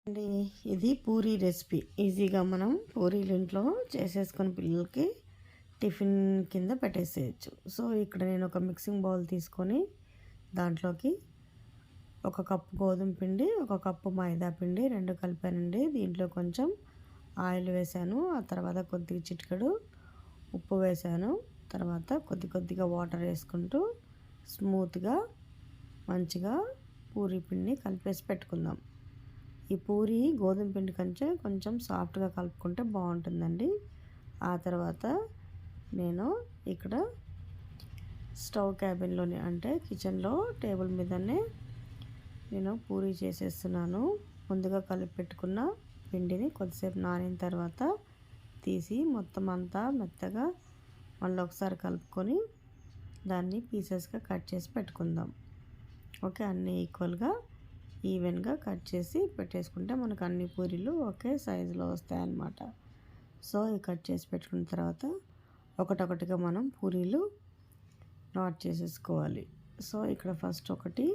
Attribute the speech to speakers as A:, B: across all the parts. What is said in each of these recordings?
A: అండి ఇది పూరీ రెసిపీ ఈజీగా మనం పూరీలు ఇంట్లో చేసేసుకొని పిల్లలకి టిఫిన్ కింద పెట్టేసేయచ్చు. సో ఇక్కడ నేను ఒక మిక్సింగ్ బౌల్ తీసుకొని దాంట్లోకి ఒక కప్పు గోధుమ పిండి, ఒక కప్పు మైదా పిండి రెండు కలిపానండి. దీంట్లో కొంచెం ఆయిల్ వేసాను, ఆ తర్వాత కొద్దిగా చిటికెడు ఉప్పు వేసాను, తర్వాత కొద్దిగా వాటర్ వేసుకుంటూ స్మూత్గా మంచిగా పూరీ పిండిని కలిపేసి పెట్టుకుందాం. ఈ పూరి గోధుమ పిండి కంటే కొంచెం సాఫ్ట్గా కలుపుకుంటే బాగుంటుందండి. ఆ తర్వాత నేను ఇక్కడ స్టవ్ క్యాబిన్లోనే అంటే కిచెన్లో టేబుల్ మీదనే నేను పూరి చేసేస్తున్నాను. ముందుగా కలిపి పెట్టుకున్న పిండిని కొద్దిసేపు నానిన తర్వాత తీసి మొత్తం అంతా మెత్తగా మళ్ళీ ఒకసారి కలుపుకొని దాన్ని పీసెస్గా కట్ చేసి పెట్టుకుందాం. ఓకే, అన్నీ ఈవెన్గా కట్ చేసి పెట్టేసుకుంటే మనకు అన్ని పూరీలు ఒకే సైజులో వస్తాయన్నమాట. సో ఈ కట్ చేసి పెట్టుకున్న తర్వాత ఒకటొకటిగా మనం పూరీలు నాట్ చేసేసుకోవాలి. సో ఇక్కడ ఫస్ట్ ఒకటి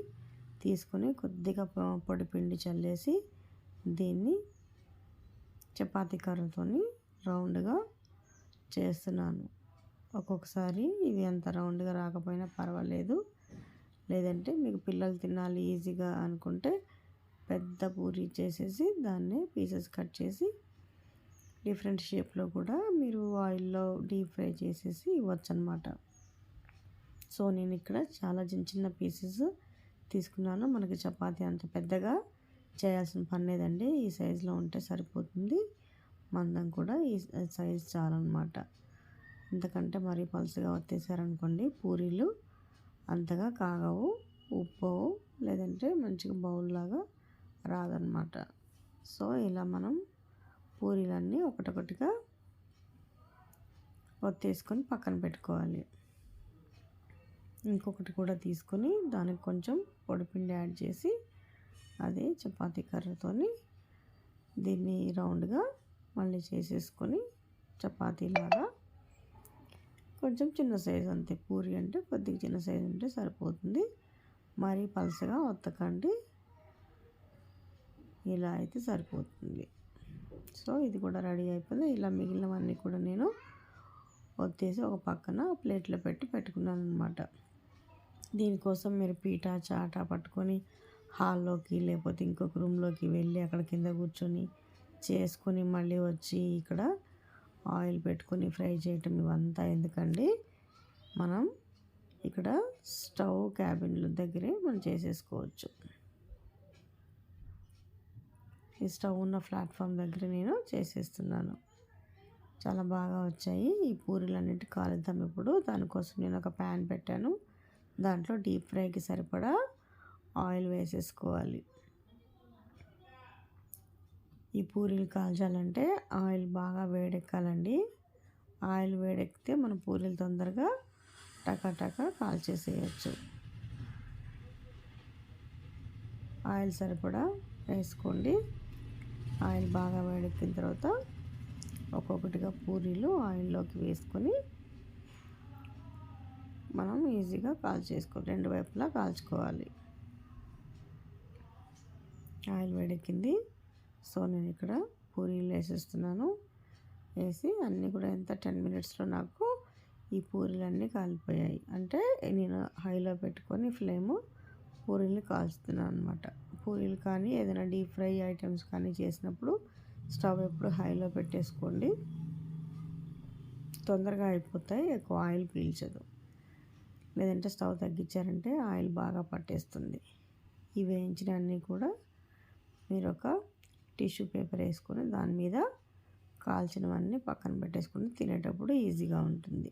A: తీసుకొని కొద్దిగా పొడి పిండి చల్లేసి దీన్ని చపాతీ కర్రతోని రౌండ్గా చేస్తున్నాను. ఒక్కొక్కసారి ఇవి అంత రౌండ్గా రాకపోయినా పర్వాలేదు, లేదంటే మీకు పిల్లలు తినాలి ఈజీగా అనుకుంటే పెద్ద పూరి చేసేసి దాన్ని పీసెస్ కట్ చేసి డిఫరెంట్ షేప్లో కూడా మీరు ఆయిల్లో డీప్ ఫ్రై చేసేసి ఇవ్వచ్చు అనమాట. సో నేను ఇక్కడ చాలా చిన్న పీసెస్ తీసుకున్నాను. మనకి చపాతీ అంత పెద్దగా చేయాల్సిన పని లేదండి, ఈ సైజులో ఉంటే సరిపోతుంది. మందం కూడా ఈ సైజు చాలన్నమాట. ఎందుకంటే మరీ పలుచగా వచ్చేసారనుకోండి పూరీలు అంతగా కాగవు, ఉప్పవు, లేదంటే మంచిగా బౌల్ లాగా రాదనమాట. సో ఇలా మనం పూరీలన్నీ ఒకటొకటిగా ఒత్తేసుకొని పక్కన పెట్టుకోవాలి. ఇంకొకటి కూడా తీసుకొని దానికి కొంచెం పొడిపిండి యాడ్ చేసి అదే చపాతీ కర్రతోని దీన్ని రౌండ్గా మళ్ళీ చేసేసుకొని చపాతీలాగా కొంచెం చిన్న సైజు అంతే. పూరి అంటే కొద్దిగా చిన్న సైజు ఉంటే సరిపోతుంది, మరీ పలసగా ఒత్తకండి, ఇలా అయితే సరిపోతుంది. సో ఇది కూడా రెడీ అయిపోయింది. ఇలా మిగిలినవన్నీ కూడా నేను ఒత్తేసి ఒక పక్కన ప్లేట్లో పెట్టుకున్నాను అనమాట. దీనికోసం మీరు పీటా చాటా పట్టుకొని హాల్లోకి లేకపోతే ఇంకొక రూమ్లోకి వెళ్ళి అక్కడ కింద కూర్చొని చేసుకొని మళ్ళీ వచ్చి ఇక్కడ ఆయిల్ పెట్టుకొని ఫ్రై చేయటం ఇవంతా ఎందుకండి, మనం ఇక్కడ స్టవ్ క్యాబిన్ల దగ్గరే మనం చేసేసుకోవచ్చు. ఈ స్టవ్ ఉన్న ప్లాట్ఫామ్ దగ్గర నేను చేసేస్తున్నాను. చాలా బాగా వచ్చాయి ఈ పూరీలన్నిటి కాలుద్దాం ఇప్పుడు. దానికోసం నేను ఒక ప్యాన్ పెట్టాను, దాంట్లో డీప్ ఫ్రైకి సరిపడా ఆయిల్ వేసేసుకోవాలి. ఈ పూరీలు కాల్చాలంటే ఆయిల్ బాగా వేడెక్కాలండి. ఆయిల్ వేడెక్కితే మన పూరీలు తొందరగా టకా కాల్చేసేయచ్చు. ఆయిల్ సరిపడా వేసుకోండి. ఆయిల్ బాగా వేడెక్కిన తర్వాత ఒక్కొక్కటిగా పూరీలు ఆయిల్లోకి వేసుకొని మనం ఈజీగా రెండు వైపులా కాల్చుకోవాలి. ఆయిల్ వేడెక్కింది, సో నేను ఇక్కడ పూరీలు వేసేస్తున్నాను. వేసి అన్నీ కూడా 10 మినిట్స్లో నాకు ఈ పూరీలన్నీ కాలిపోయాయి. అంటే నేను హైలో పెట్టుకొని ఫ్లేము పూరీలు కాల్చుతున్నాను అనమాట. పూరీలు కానీ ఏదైనా డీప్ ఫ్రై ఐటమ్స్ కానీ చేసినప్పుడు స్టవ్ ఎప్పుడు హైలో పెట్టేసుకోండి, తొందరగా అయిపోతాయి, ఎక్కువ ఆయిల్ పీల్చదు. లేదంటే స్టవ్ తగ్గించారంటే ఆయిల్ బాగా పట్టేస్తుంది. ఈ వేయించిన అన్నీ కూడా మీరు ఒక టిష్యూ పేపర్ వేసుకొని దాని మీద కాల్చినవన్నీ పక్కన పెట్టేసుకొని తినేటప్పుడు ఈజీగా ఉంటుంది.